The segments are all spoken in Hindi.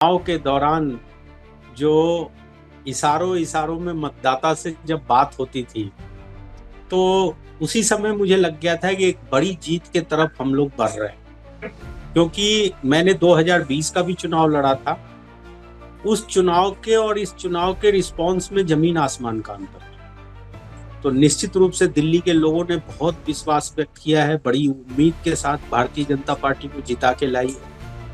चुनाव के दौरान जो इशारों इशारों में मतदाता से जब बात होती थी, तो उसी समय मुझे लग गया था कि एक बड़ी जीत के तरफ हम लोग बढ़ रहे हैं। क्योंकि मैंने 2020 का भी चुनाव लड़ा था। उस चुनाव के और इस चुनाव के रिस्पांस में जमीन आसमान का अंतर है। तो निश्चित रूप से दिल्ली के लोगों ने बहुत विश्वास व्यक्त किया है, बड़ी उम्मीद के साथ भारतीय जनता पार्टी को जिता के लाई है।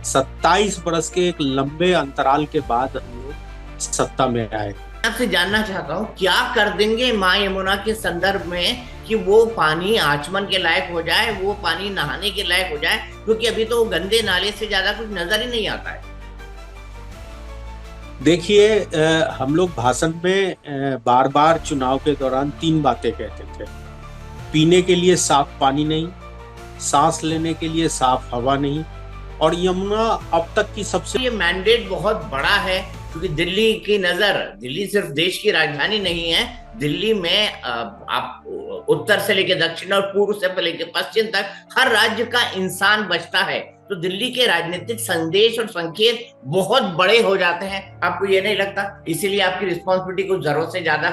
27 बरस के एक लंबे अंतराल के बाद हम लोग सत्ता में आए। आपसे जानना चाहता हूँ क्या कर देंगे माँ यमुना के संदर्भ में कि वो पानी आचमन के लायक हो जाए, वो पानी नहाने के लायक हो जाए, क्योंकि अभी तो गंदे नाले से ज्यादा कुछ नजर ही नहीं आता है। देखिए, हम लोग भाषण में बार बार चुनाव के दौरान तीन बातें कहते थे। पीने के लिए साफ पानी नहीं, सांस लेने के लिए साफ हवा नहीं, और यमुना अब तक की सबसे ये मैंडेट बहुत बड़ा है, क्योंकि दिल्ली की नजर, दिल्ली सिर्फ देश की राजधानी नहीं है। दिल्ली में आप उत्तर से लेकर दक्षिण और पूर्व से लेकर पश्चिम तक हर राज्य का इंसान बचता है। तो दिल्ली के राजनीतिक संदेश और संकेत बहुत बड़े हो जाते हैं। आपको ये नहीं लगता? इसीलिए आपकी रिस्पॉन्सिबिलिटी कुछ जरूरत से ज्यादा।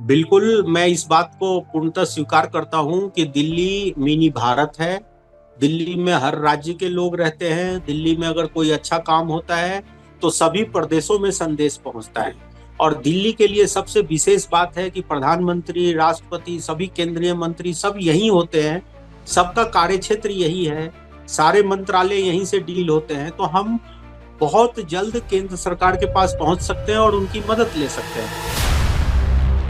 बिल्कुल, मैं इस बात को पूर्णतः स्वीकार करता हूं कि दिल्ली मिनी भारत है। दिल्ली में हर राज्य के लोग रहते हैं। दिल्ली में अगर कोई अच्छा काम होता है तो सभी प्रदेशों में संदेश पहुंचता है। और दिल्ली के लिए सबसे विशेष बात है कि प्रधानमंत्री, राष्ट्रपति, सभी केंद्रीय मंत्री सब यहीं होते हैं। सबका कार्यक्षेत्र यही है, सारे मंत्रालय यहीं से डील होते हैं। तो हम बहुत जल्द केंद्र सरकार के पास पहुंच सकते हैं और उनकी मदद ले सकते हैं।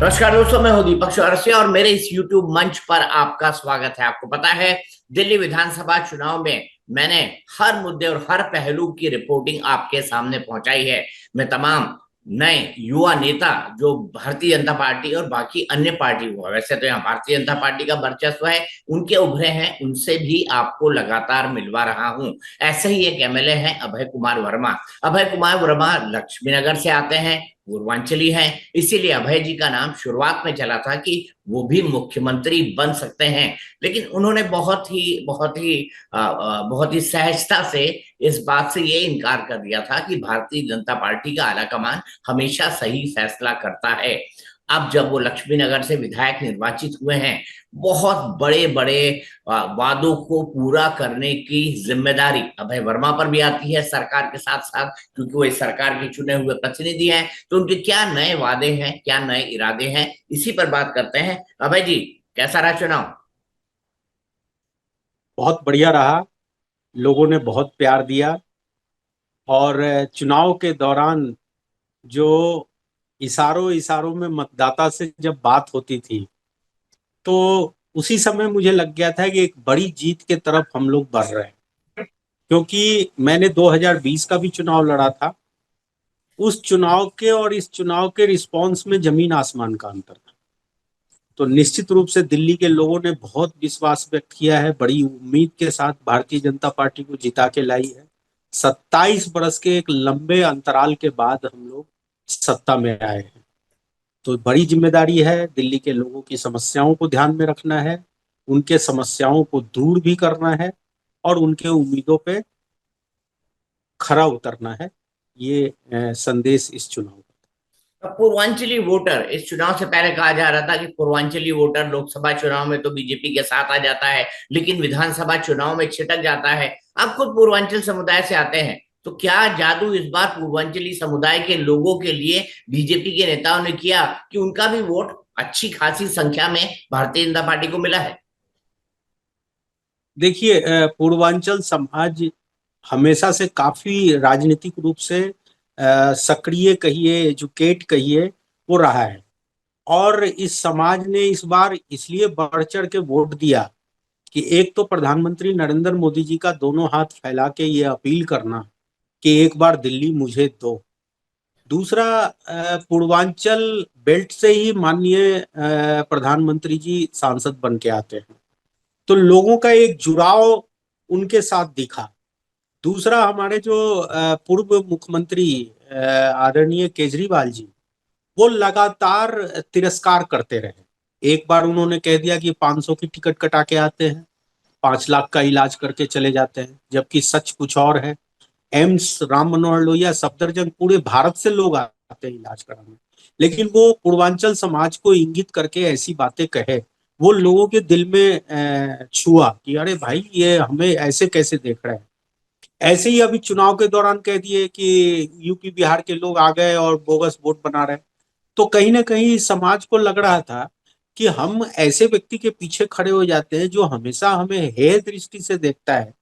नमस्कार दोस्तों, मैं हूं दीपक चौरसिया और मेरे इस YouTube मंच पर आपका स्वागत है। आपको पता है, दिल्ली विधानसभा चुनाव में मैंने हर मुद्दे और हर पहलू की रिपोर्टिंग आपके सामने पहुंचाई है। मैं तमाम नए युवा नेता जो भारतीय जनता पार्टी और बाकी अन्य पार्टी हुआ, वैसे तो यहाँ भारतीय जनता पार्टी का वर्चस्व है, उनके उभरे हैं, उनसे भी आपको लगातार मिलवा रहा हूं। ऐसे ही एक MLA हैं अभय कुमार वर्मा। अभय कुमार वर्मा लक्ष्मीनगर से आते हैं, पूर्वांचली हैं। इसीलिए अभय जी का नाम शुरुआत में चला था कि वो भी मुख्यमंत्री बन सकते हैं। लेकिन उन्होंने बहुत ही सहजता से इस बात से ये इनकार कर दिया था कि भारतीय जनता पार्टी का आलाकमान हमेशा सही फैसला करता है। अब जब वो लक्ष्मीनगर से विधायक निर्वाचित हुए हैं, बहुत बड़े बड़े वादों को पूरा करने की जिम्मेदारी अभय वर्मा पर भी आती है सरकार के साथ साथ, क्योंकि वो इस सरकार के चुने हुए प्रतिनिधि हैं। तो उनके क्या नए वादे हैं, क्या नए इरादे हैं, इसी पर बात करते हैं। अभय जी, कैसा रहा चुनाव? बहुत बढ़िया रहा। लोगों ने बहुत प्यार दिया। और चुनाव के दौरान जो इशारों इशारों में मतदाता से जब बात होती थी, तो उसी समय मुझे लग गया था कि एक बड़ी जीत के तरफ हम लोग बढ़ रहे हैं। क्योंकि मैंने 2020 का भी चुनाव लड़ा था। उस चुनाव के और इस चुनाव के रिस्पांस में जमीन आसमान का अंतर था। तो निश्चित रूप से दिल्ली के लोगों ने बहुत विश्वास व्यक्त किया है, बड़ी उम्मीद के साथ भारतीय जनता पार्टी को जिता के लाई है। 27 बरस के एक लंबे अंतराल के बाद हम लोग सत्ता में आए हैं। तो बड़ी जिम्मेदारी है, दिल्ली के लोगों की समस्याओं को ध्यान में रखना है, उनके समस्याओं को दूर भी करना है, और उनके उम्मीदों पे खरा उतरना है। ये संदेश इस चुनाव का। पूर्वांचली वोटर, इस चुनाव से पहले कहा जा रहा था कि पूर्वांचली वोटर लोकसभा चुनाव में तो बीजेपी के साथ आ जाता है, लेकिन विधानसभा चुनाव में छिटक जाता है। आप खुद पूर्वांचल समुदाय से आते हैं, तो क्या जादू इस बार पूर्वांचली समुदाय के लोगों के लिए बीजेपी के नेताओं ने किया कि उनका भी वोट अच्छी खासी संख्या में भारतीय जनता पार्टी को मिला है? देखिए, पूर्वांचल समाज हमेशा से काफी राजनीतिक रूप से सक्रिय कहिए, एजुकेट कहिए, वो रहा है। और इस समाज ने इस बार इसलिए बढ़ चढ़ के वोट दिया कि एक तो प्रधानमंत्री नरेंद्र मोदी जी का दोनों हाथ फैला के ये अपील करना कि एक बार दिल्ली मुझे दो। दूसरा, पूर्वांचल बेल्ट से ही माननीय प्रधानमंत्री जी सांसद बन के आते हैं। तो लोगों का एक जुड़ाव उनके साथ दिखा। दूसरा, हमारे जो पूर्व मुख्यमंत्री आदरणीय केजरीवाल जी, वो लगातार तिरस्कार करते रहे। एक बार उन्होंने कह दिया कि 500 की टिकट कटा के आते हैं, 5 लाख का इलाज करके चले जाते हैं, जबकि सच कुछ और है। एम्स, राम मनोहर लोहिया, सफदरजंग, पूरे भारत से लोग आते हैं इलाज कराने। लेकिन वो पूर्वांचल समाज को इंगित करके ऐसी बातें कहे, वो लोगों के दिल में छुआ कि अरे भाई ये हमें ऐसे कैसे देख रहे हैं। ऐसे ही अभी चुनाव के दौरान कह दिए कि यूपी बिहार के लोग आ गए और बोगस वोट बना रहे हैं। तो कहीं ना कहीं समाज को लग रहा था कि हम ऐसे व्यक्ति के पीछे खड़े हो जाते हैं जो हमेशा हमें हेय दृष्टि से देखता है,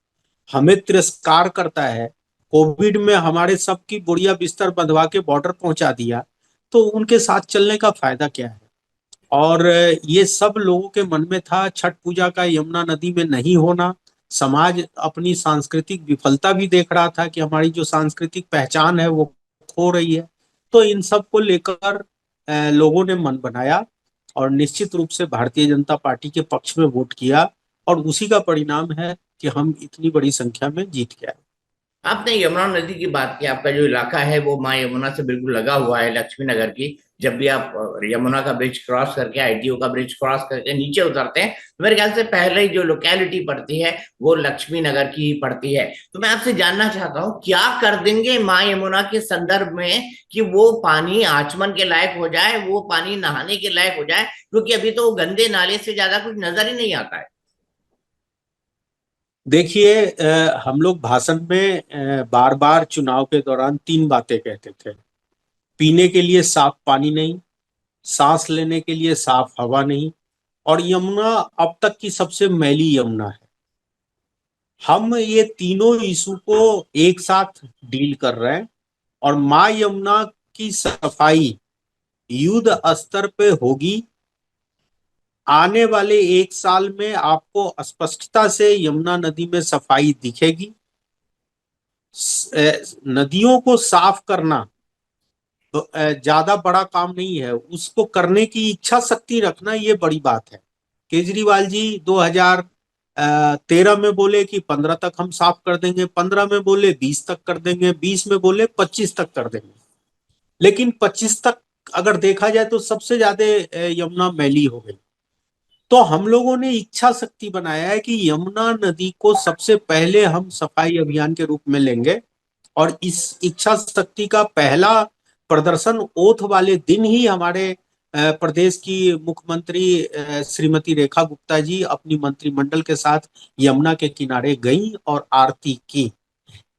हमें तिरस्कार करता है। कोविड में हमारे सबकी बुढ़िया बिस्तर बंधवा के बॉर्डर पहुंचा दिया, तो उनके साथ चलने का फायदा क्या है। और ये सब लोगों के मन में था। छठ पूजा का यमुना नदी में नहीं होना, समाज अपनी सांस्कृतिक विफलता भी देख रहा था कि हमारी जो सांस्कृतिक पहचान है वो खो रही है। तो इन सब को लेकर लोगों ने मन बनाया और निश्चित रूप से भारतीय जनता पार्टी के पक्ष में वोट किया, और उसी का परिणाम है कि हम इतनी बड़ी संख्या में जीत के आए। आपने यमुना नदी की बात की। आपका जो इलाका है वो माँ यमुना से बिल्कुल लगा हुआ है, लक्ष्मी नगर की। जब भी आप यमुना का ब्रिज क्रॉस करके, आईटीओ का ब्रिज क्रॉस करके नीचे उतरते हैं, तो मेरे ख्याल से पहले ही जो लोकेलिटी पड़ती है वो लक्ष्मी नगर की ही पड़ती है। तो मैं आपसे जानना चाहता हूँ, क्या कर देंगे माँ यमुना के संदर्भ में कि वो पानी आचमन के लायक हो जाए, वो पानी नहाने के लायक हो जाए? क्योंकि अभी तो गंदे नाले से ज्यादा कुछ नजर ही नहीं आता है। देखिए, हम लोग भाषण में बार बार चुनाव के दौरान तीन बातें कहते थे। पीने के लिए साफ पानी नहीं, सांस लेने के लिए साफ हवा नहीं, और यमुना अब तक की सबसे मैली यमुना है। हम ये तीनों इशू को एक साथ डील कर रहे हैं, और माँ यमुना की सफाई युद्ध स्तर पे होगी। आने वाले एक साल में आपको स्पष्टता से यमुना नदी में सफाई दिखेगी। नदियों को साफ करना तो ज्यादा बड़ा काम नहीं है, उसको करने की इच्छा शक्ति रखना ये बड़ी बात है। केजरीवाल जी 2013 में बोले कि 15 तक हम साफ कर देंगे, 15 में बोले 20 तक कर देंगे, 20 में बोले 25 तक कर देंगे। लेकिन 25 तक अगर देखा जाए तो सबसे ज्यादा यमुना मैली हो गई। तो हम लोगों ने इच्छा शक्ति बनाया है कि यमुना नदी को सबसे पहले हम सफाई अभियान के रूप में लेंगे। और इस इच्छा शक्ति का पहला प्रदर्शन ओथ वाले दिन ही हमारे प्रदेश की मुख्यमंत्री श्रीमती रेखा गुप्ता जी अपनी मंत्रिमंडल के साथ यमुना के किनारे गई और आरती की।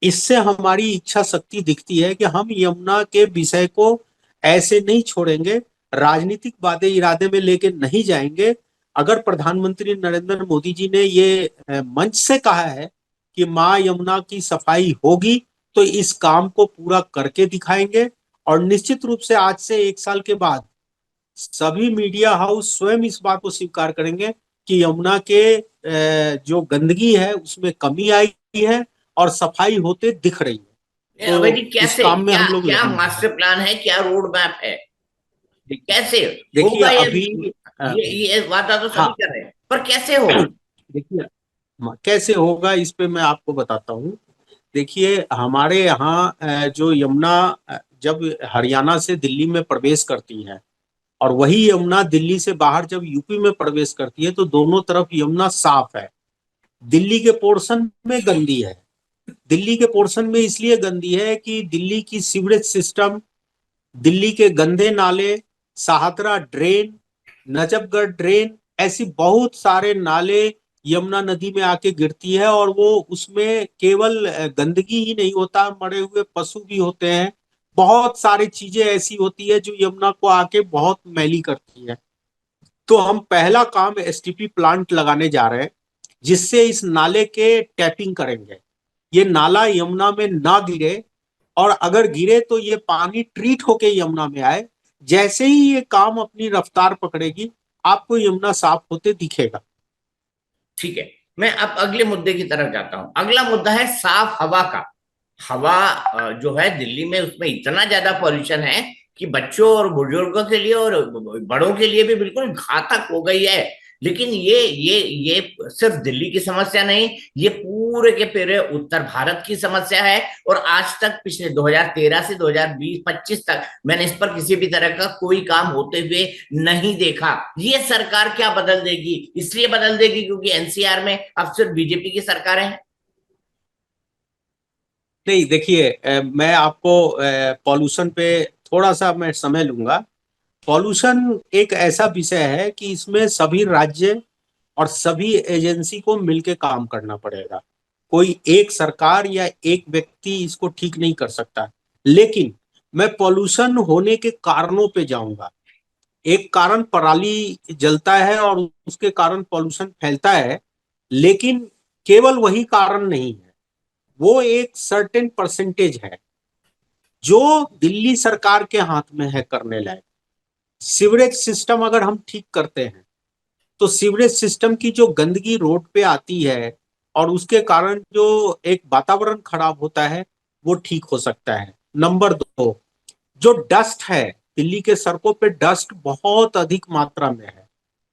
इससे हमारी इच्छा शक्ति दिखती है कि हम यमुना के विषय को ऐसे नहीं छोड़ेंगे, राजनीतिक वादे इरादे में लेके नहीं जाएंगे। अगर प्रधानमंत्री नरेंद्र मोदी जी ने ये मंच से कहा है कि माँ यमुना की सफाई होगी, तो इस काम को पूरा करके दिखाएंगे। और निश्चित रूप से आज से एक साल के बाद सभी मीडिया हाउस स्वयं इस बात को स्वीकार करेंगे कि यमुना के जो गंदगी है उसमें कमी आई है और सफाई होते दिख रही है। अभय जी, तो इस कैसे, काम में क्या हम लोग क्या लगेंगे। मास्टर प्लान है, क्या रोड मैप है? देखिए, कैसे देखिए होगा ये? अभी ये वादा तो सभी हाँ, कर रहे हैं, पर कैसे होगा? देखिए कैसे होगा इस पे मैं आपको बताता हूँ। देखिए हमारे यहाँ जो यमुना जब हरियाणा से दिल्ली में प्रवेश करती है, और वही यमुना दिल्ली से बाहर जब यूपी में प्रवेश करती है, तो दोनों तरफ यमुना साफ है। दिल्ली के पोर्शन में गंदी है। दिल्ली के पोर्शन में इसलिए गंदी है कि दिल्ली की सीवरेज सिस्टम, दिल्ली के गंदे नाले, साहतरा ड्रेन, नजफगढ़ ड्रेन, ऐसी बहुत सारे नाले यमुना नदी में आके गिरती है। और वो उसमें केवल गंदगी ही नहीं होता, मरे हुए पशु भी होते हैं। बहुत सारी चीजें ऐसी होती है जो यमुना को आके बहुत मैली करती है। तो हम पहला काम एसटीपी प्लांट लगाने जा रहे हैं, जिससे इस नाले के टैपिंग करेंगे। ये नाला यमुना में ना गिरे, और अगर गिरे तो ये पानी ट्रीट होके यमुना में आए। जैसे ही ये काम अपनी रफ्तार पकड़ेगी, आपको यमुना साफ होते दिखेगा। ठीक है, मैं अब अगले मुद्दे की तरफ जाता हूं। अगला मुद्दा है साफ हवा का। हवा जो है दिल्ली में, उसमें इतना ज्यादा पॉल्यूशन है कि बच्चों और बुजुर्गों के लिए और बड़ों के लिए भी बिल्कुल घातक हो गई है। लेकिन ये सिर्फ दिल्ली की समस्या नहीं, ये पूरे के पूरे उत्तर भारत की समस्या है। और आज तक, पिछले 2013 से 2020-25 तक, मैंने इस पर किसी भी तरह का कोई काम होते हुए नहीं देखा। ये सरकार क्या बदल देगी? इसलिए बदल देगी क्योंकि एनसीआर में अब सिर्फ बीजेपी की सरकार है। नहीं, देखिए, मैं आपको पॉल्यूशन पे थोड़ा सा मैं समय लूंगा। पॉल्यूशन एक ऐसा विषय है कि इसमें सभी राज्य और सभी एजेंसी को मिलके काम करना पड़ेगा। कोई एक सरकार या एक व्यक्ति इसको ठीक नहीं कर सकता। लेकिन मैं पॉल्यूशन होने के कारणों पे जाऊंगा। एक कारण पराली जलता है और उसके कारण पॉल्यूशन फैलता है, लेकिन केवल वही कारण नहीं है। वो एक सर्टेन परसेंटेज है जो दिल्ली सरकार के हाथ में है करने लायक। सीवरेज सिस्टम अगर हम ठीक करते हैं तो सीवरेज सिस्टम की जो गंदगी रोड पे आती है और उसके कारण जो एक वातावरण खराब होता है वो ठीक हो सकता है। नंबर दो, जो डस्ट है, दिल्ली के सड़कों पे डस्ट बहुत अधिक मात्रा में है।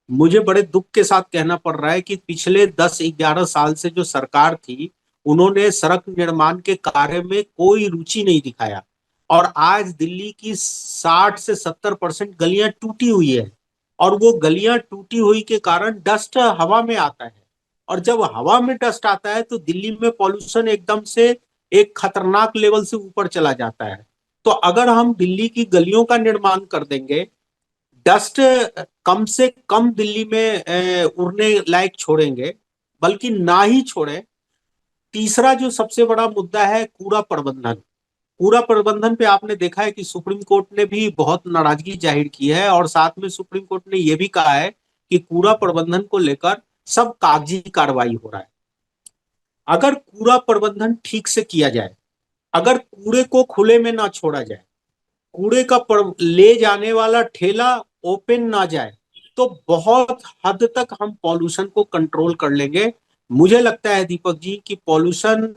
मुझे बड़े दुख के साथ कहना पड़ रहा है कि पिछले 10-11 साल से जो सरकार थी, उन्होंने सड़क निर्माण के कार्य में कोई रुचि नहीं दिखाया। और आज दिल्ली की 60 से 70% गलियां टूटी हुई है। और वो गलियां टूटी हुई के कारण डस्ट हवा में आता है। और जब हवा में डस्ट आता है तो दिल्ली में पॉल्यूशन एकदम से एक खतरनाक लेवल से ऊपर चला जाता है। तो अगर हम दिल्ली की गलियों का निर्माण कर देंगे, डस्ट कम से कम दिल्ली में उड़ने लायक छोड़ेंगे, बल्कि ना ही छोड़े। तीसरा जो सबसे बड़ा मुद्दा है, कूड़ा प्रबंधन। कूड़ा प्रबंधन पे आपने देखा है कि सुप्रीम कोर्ट ने भी बहुत नाराजगी जाहिर की है, और साथ में सुप्रीम कोर्ट ने यह भी कहा है कि कूड़ा प्रबंधन को लेकर सब कागजी कार्रवाई हो रहा है। अगर कूड़ा प्रबंधन ठीक से किया जाए, अगर कूड़े को खुले में ना छोड़ा जाए, कूड़े का ले जाने वाला ठेला ओपन ना जाए, तो बहुत हद तक हम पॉल्यूशन को कंट्रोल कर लेंगे। मुझे लगता है दीपक जी कि पॉल्यूशन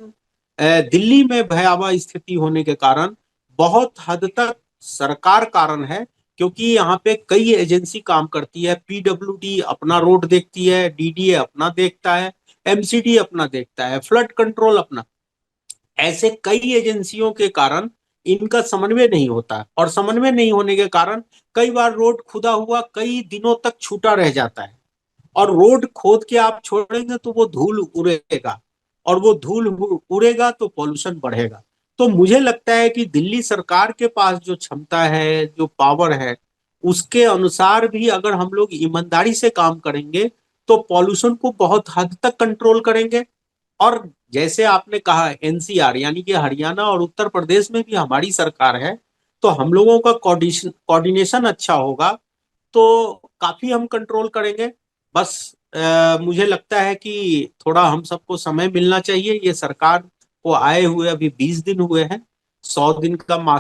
दिल्ली में भयावह स्थिति होने के कारण बहुत हद तक सरकार कारण है। क्योंकि यहाँ पे कई एजेंसी काम करती है। पीडब्ल्यूडी अपना रोड देखती है, डीडीए अपना देखता है, एमसीडी अपना देखता है, फ्लड कंट्रोल अपना। ऐसे कई एजेंसियों के कारण इनका समन्वय नहीं होता, और समन्वय नहीं होने के कारण कई बार रोड खुदा हुआ कई दिनों तक छूटा रह जाता है। और रोड खोद के आप छोड़ेंगे तो वो धूल उड़ेगा, और वो धूल उड़ेगा तो पॉल्यूशन बढ़ेगा। तो मुझे लगता है कि दिल्ली सरकार के पास जो क्षमता है, जो पावर है, उसके अनुसार भी अगर हम लोग ईमानदारी से काम करेंगे तो पॉल्यूशन को बहुत हद तक कंट्रोल करेंगे। और जैसे आपने कहा, एनसीआर यानी कि हरियाणा और उत्तर प्रदेश में भी हमारी सरकार है, तो हम लोगों का कोऑर्डिनेशन अच्छा होगा तो काफी हम कंट्रोल करेंगे। बस मुझे लगता है कि थोड़ा हम सबको समय मिलना चाहिए। ये सरकार को आए हुए अभी 20 दिन हुए हैं। 100 दिन का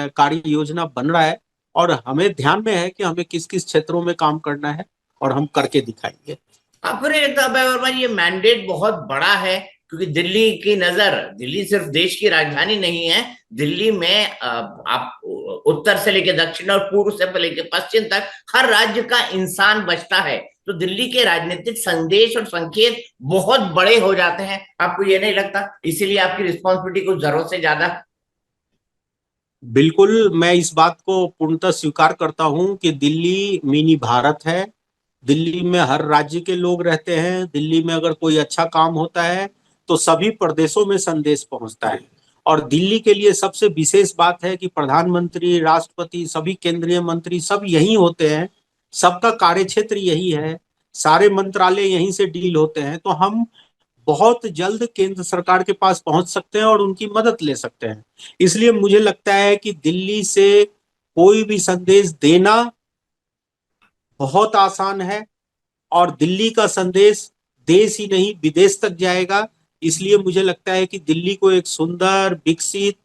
कार्य योजना बन रहा है, और हमें ध्यान में है कि हमें किस किस क्षेत्रों में काम करना है, और हम करके दिखाएंगे। आपको नहीं लगता अभय वर्मा ये मैंडेट बहुत बड़ा है? क्योंकि दिल्ली की नजर, दिल्ली सिर्फ देश की राजधानी नहीं है। दिल्ली में आप उत्तर से लेकर दक्षिण और पूर्व से लेकर पश्चिम तक हर राज्य का इंसान बचता है। तो दिल्ली के राजनीतिक संदेश और संकेत बहुत बड़े हो जाते हैं। आपको ये नहीं लगता इसीलिए आपकी रिस्पॉन्सिबिलिटी कुछ जरूरत से ज्यादा? बिल्कुल, मैं इस बात को पूर्णतः स्वीकार करता हूं कि दिल्ली मिनी भारत है। दिल्ली में हर राज्य के लोग रहते हैं। दिल्ली में अगर कोई अच्छा काम होता है तो सभी प्रदेशों में संदेश पहुंचता है। और दिल्ली के लिए सबसे विशेष बात है कि प्रधानमंत्री, राष्ट्रपति, सभी केंद्रीय मंत्री सब यहीं होते हैं। सबका कार्यक्षेत्र यही है। सारे मंत्रालय यहीं से डील होते हैं। तो हम बहुत जल्द केंद्र सरकार के पास पहुंच सकते हैं और उनकी मदद ले सकते हैं। इसलिए मुझे लगता है कि दिल्ली से कोई भी संदेश देना बहुत आसान है, और दिल्ली का संदेश देश ही नहीं विदेश तक जाएगा। इसलिए मुझे लगता है कि दिल्ली को एक सुंदर, विकसित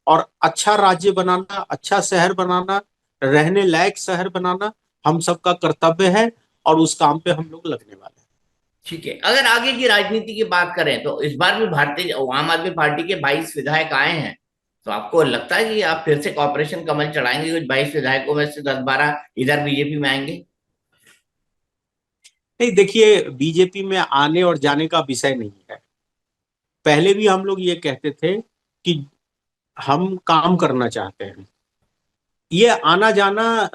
और अच्छा राज्य बनाना, अच्छा शहर बनाना, रहने लायक शहर बनाना हम सबका कर्तव्य है, और उस काम पे हम लोग लगने वाले हैं। ठीक है, अगर आगे की राजनीति की बात करें तो इस बार भी भारतीय आम आदमी पार्टी के 22 विधायक आए हैं। तो आपको लगता है कि आप फिर से कॉपरेशन कमल चढ़ाएंगे? कुछ 22 विधायकों में से 10-12 इधर बीजेपी में आएंगे? नहीं, देखिए, बीजेपी में आने और जाने का विषय नहीं है। पहले भी हम लोग ये कहते थे कि हम काम करना चाहते हैं। ये आना जाना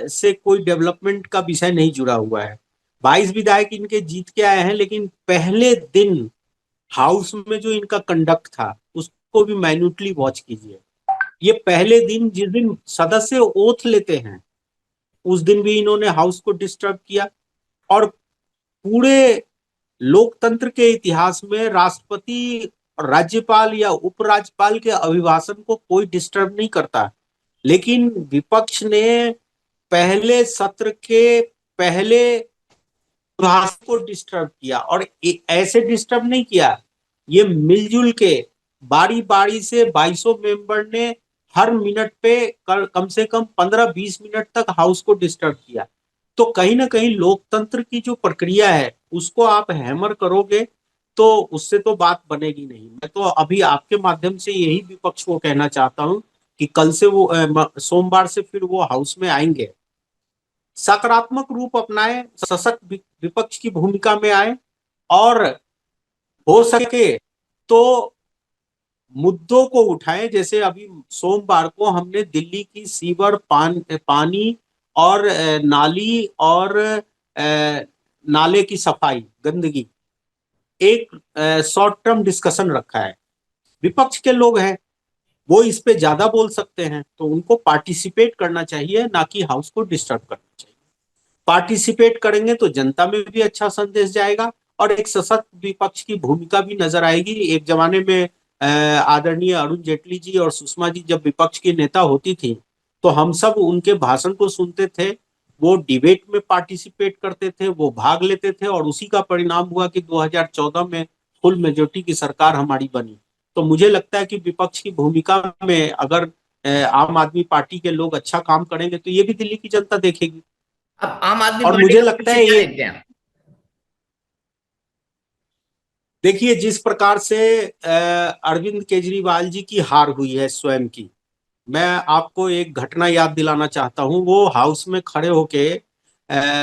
से कोई डेवलपमेंट का विषय नहीं जुड़ा हुआ है। 22 विधायक इनके जीत के आए हैं, लेकिन पहले दिन हाउस में जो इनका कंडक्ट था उसको को भी माइन्यूटली वॉच कीजिए। ये पहले दिन, जिस दिन सदस्य ओथ लेते हैं, उस दिन भी इन्होंने हाउस को डिस्टर्ब किया। और पूरे लोकतंत्र के इतिहास में राष्ट्रपति, राज्यपाल या उपराज्यपाल के अभिभाषण को कोई डिस्टर्ब नहीं करता, लेकिन विपक्ष ने पहले सत्र के पहले भाषण को डिस्टर्ब किया। और ऐसे डिस्टर्ब नहीं किया, ये मिलजुल के बारी बारी से 2200 मेंबर ने हर मिनट पे कम से कम 15-20 मिनट तक हाउस को डिस्टर्ब किया। तो कहीं ना कहीं लोकतंत्र की जो प्रक्रिया है उसको आप हैमर करोगे तो उससे तो बात बनेगी नहीं। मैं तो अभी आपके माध्यम से यही विपक्ष को कहना चाहता हूं कि कल से वो सोमवार से फिर वो हाउस में आएंगे, सकारात्मक रूप अपनाए, सशक्त विपक्ष की भूमिका में आए, और हो सके तो मुद्दों को उठाएं। जैसे अभी सोमवार को हमने दिल्ली की सीवर पानी और नाली और नाले की सफाई, गंदगी, एक शॉर्ट टर्म डिस्कशन रखा है। विपक्ष के लोग हैं, वो इस पे ज्यादा बोल सकते हैं, तो उनको पार्टिसिपेट करना चाहिए, ना कि हाउस को डिस्टर्ब करना चाहिए। पार्टिसिपेट करेंगे तो जनता में भी अच्छा संदेश जाएगा और एक सशक्त विपक्ष की भूमिका भी नजर आएगी। एक जमाने में आदरणीय अरुण जेटली जी और सुषमा जी जब विपक्ष की नेता होती थी तो हम सब उनके भाषण को सुनते थे, वो डिबेट में पार्टिसिपेट करते थे, वो भाग लेते थे, और उसी का परिणाम हुआ कि 2014 में फुल मेजोरिटी की सरकार हमारी बनी। तो मुझे लगता है कि विपक्ष की भूमिका में अगर आम आदमी पार्टी के लोग अच्छा काम करेंगे तो ये भी दिल्ली की जनता देखेगी। अब आम आदमी और पार्टी मुझे का लगता भविष्य है क्या ये, देखते हैं? देखिए जिस प्रकार से अरविंद केजरीवाल जी की हार हुई है स्वयं की, मैं आपको एक घटना याद दिलाना चाहता हूं। वो हाउस में खड़े होके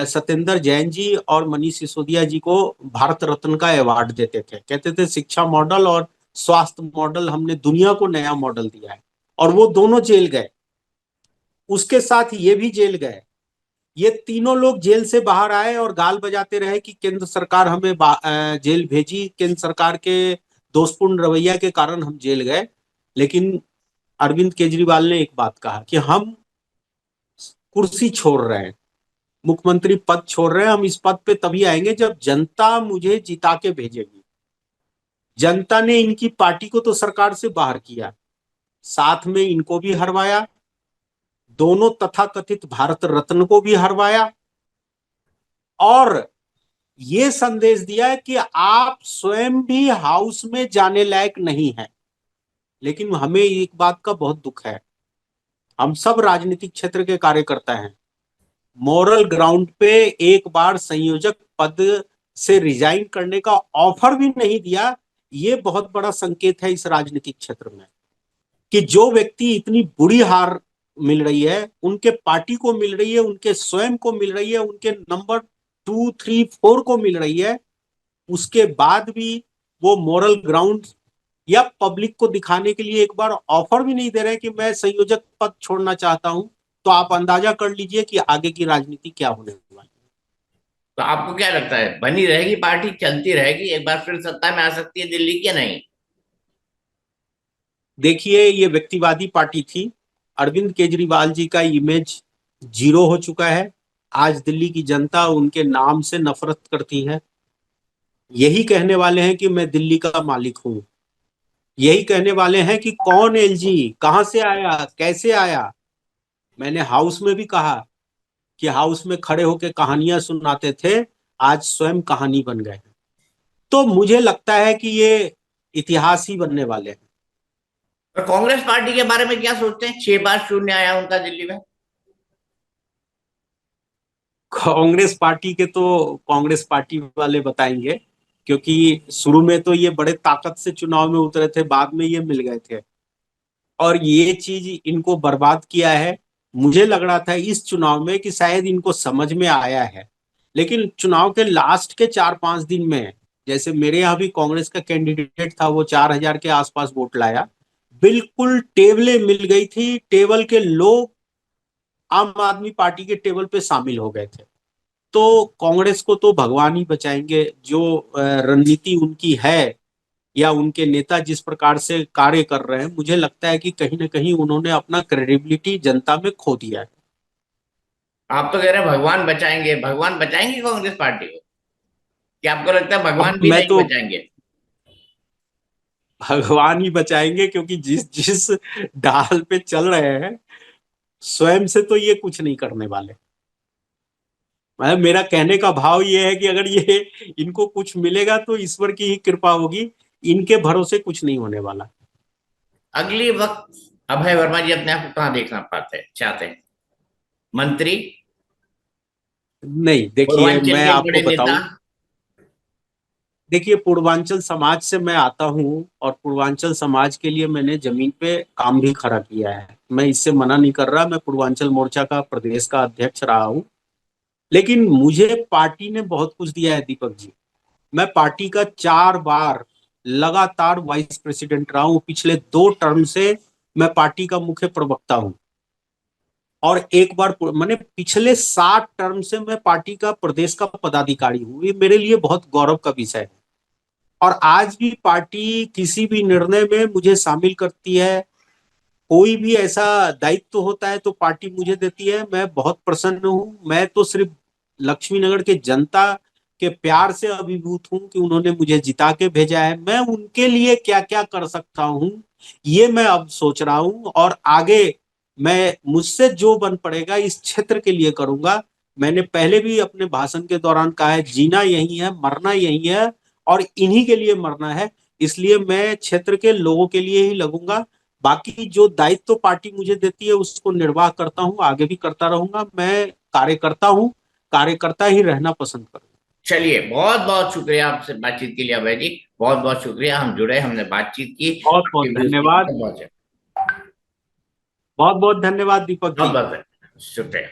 सत्येंद्र जैन जी और मनीष सिसोदिया जी को भारत रत्न का अवार्ड देते थे, कहते थे शिक्षा मॉडल और स्वास्थ्य मॉडल हमने दुनिया को नया मॉडल दिया है। और वो दोनों जेल गए, उसके साथ ये भी जेल गए। ये तीनों लोग जेल से बाहर आए और गाल बजाते रहे कि केंद्र सरकार हमें जेल भेजी, केंद्र सरकार के दोषपूर्ण रवैया के कारण हम जेल गए। लेकिन अरविंद केजरीवाल ने एक बात कहा कि हम कुर्सी छोड़ रहे हैं, मुख्यमंत्री पद छोड़ रहे हैं, हम इस पद पे तभी आएंगे जब जनता मुझे जिता के भेजेगी। जनता ने इनकी पार्टी को तो सरकार से बाहर किया, साथ में इनको भी हरवाया, दोनों तथाकथित भारत रत्न को भी हरवाया, और ये संदेश दिया है कि आप स्वयं भी हाउस में जाने लायक नहीं है। लेकिन हमें एक बात का बहुत दुख है, हम सब राजनीतिक क्षेत्र के कार्यकर्ता हैं, मॉरल ग्राउंड पे एक बार संयोजक पद से रिजाइन करने का ऑफर भी नहीं दिया। ये बहुत बड़ा संकेत है इस राजनीतिक क्षेत्र में कि जो व्यक्ति इतनी बुरी हार मिल रही है, उनके पार्टी को मिल रही है, उनके स्वयं को मिल रही है, उनके नंबर 2, 3, 4 को मिल रही है, उसके बाद भी वो मॉरल ग्राउंड या पब्लिक को दिखाने के लिए एक बार ऑफर भी नहीं दे रहे कि मैं संयोजक पद छोड़ना चाहता हूं। तो आप अंदाजा कर लीजिए कि आगे की राजनीति क्या होने वाली है। तो आपको क्या लगता है, बनी रहेगी पार्टी, चलती रहेगी, एक बार फिर सत्ता में आ सकती है दिल्ली की या नहीं? देखिए ये व्यक्तिवादी पार्टी थी, अरविंद केजरीवाल जी का इमेज जीरो हो चुका है। आज दिल्ली की जनता उनके नाम से नफरत करती है। यही कहने वाले हैं कि मैं दिल्ली का मालिक हूं, यही कहने वाले हैं कि कौन एलजी, कहां से आया, कैसे आया। मैंने हाउस में भी कहा कि हाउस में खड़े होकर कहानियां सुनाते थे, आज स्वयं कहानी बन गए। तो मुझे लगता है कि ये इतिहास ही बनने वाले हैं। और कांग्रेस पार्टी के बारे में क्या सोचते हैं? 6 बार शून्य आया उनका दिल्ली में। कांग्रेस पार्टी के तो कांग्रेस पार्टी वाले बताएंगे, क्योंकि शुरू में तो ये बड़े ताकत से चुनाव में उतरे थे, बाद में ये मिल गए थे और ये चीज इनको बर्बाद किया है। मुझे लग रहा था इस चुनाव में कि शायद इनको समझ में आया है, लेकिन चुनाव के लास्ट के 4-5 दिन में, जैसे मेरे यहाँ भी कांग्रेस का कैंडिडेट था, वो 4,000 के आसपास वोट लाया, बिल्कुल टेबलें मिल गई थी, टेबल के लोग आम आदमी पार्टी के टेबल पे शामिल हो गए थे। तो कांग्रेस को तो भगवान ही बचाएंगे, जो रणनीति उनकी है या उनके नेता जिस प्रकार से कार्य कर रहे हैं, मुझे लगता है कि कहीं ना कहीं उन्होंने अपना क्रेडिबिलिटी जनता में खो दिया है। आप तो कह रहे हैं भगवान बचाएंगे, भगवान बचाएंगे कांग्रेस पार्टी को? क्या आपको लगता है अब भगवान भी मैं नहीं तो बचाएंगे? भगवान ही बचाएंगे, क्योंकि जिस जिस डाल पे चल रहे हैं, स्वयं से तो ये कुछ नहीं करने वाले। मतलब मेरा कहने का भाव ये है कि अगर ये इनको कुछ मिलेगा तो ईश्वर की ही कृपा होगी, इनके भरोसे कुछ नहीं होने वाला। अगली वक्त अभय वर्मा जी अपने आप को कहाँ देखना पाते हैं, चाहते हैं? मंत्री? नहीं, देखिए पूर्वांचल मैं के आपको बड़े नेता? बताऊं, देखिए पूर्वांचल समाज से मैं आता हूं, और पूर्वांचल समाज के लिए मैंने जमीन पे काम भी खड़ा किया है। मैं इससे मना नहीं कर रहा, मैं पूर्वांचल मोर्चा का प्रदेश का अध्यक्ष रहा हूं। लेकिन मुझे पार्टी ने बहुत कुछ दिया है दीपक जी। मैं पार्टी का 4 बार लगातार वाइस प्रेसिडेंट रहा हूं, पिछले 2 टर्म से मैं पार्टी का मुख्य प्रवक्ता हूं, और एक बार मैंने पिछले 7 टर्म से मैं पार्टी का प्रदेश का पदाधिकारी हूं। ये मेरे लिए बहुत गौरव का विषय है। और आज भी पार्टी किसी भी निर्णय में मुझे शामिल करती है, कोई भी ऐसा दायित्व होता है तो पार्टी मुझे देती है। मैं बहुत प्रसन्न हूं। मैं तो सिर्फ लक्ष्मीनगर के जनता के प्यार से अभिभूत हूं कि उन्होंने मुझे जिता के भेजा है। मैं उनके लिए क्या क्या कर सकता हूं, ये मैं अब सोच रहा हूं, और आगे मैं मुझसे जो बन पड़ेगा इस क्षेत्र के लिए करूंगा। मैंने पहले भी अपने भाषण के दौरान कहा है, जीना यही है, मरना यही है, और इन्हीं के लिए मरना है। इसलिए मैं क्षेत्र के लोगों के लिए ही लगूंगा। बाकी जो दायित्व तो पार्टी मुझे देती है उसको निर्वाह करता हूं, आगे भी करता रहूंगा। मैं कार्यकर्ता हूं, कार्यकर्ता ही रहना पसंद करूंगा। चलिए, बहुत बहुत शुक्रिया आपसे बातचीत के लिए अभय जी। बहुत बहुत शुक्रिया, हम जुड़े, हमने बातचीत की। बहुत बहुत आपकी व्यूज की धन्यवाद। बहुत बहुत बहुत बहुत धन्यवाद दीपक बहुत जी। बहुत शुक्रिया।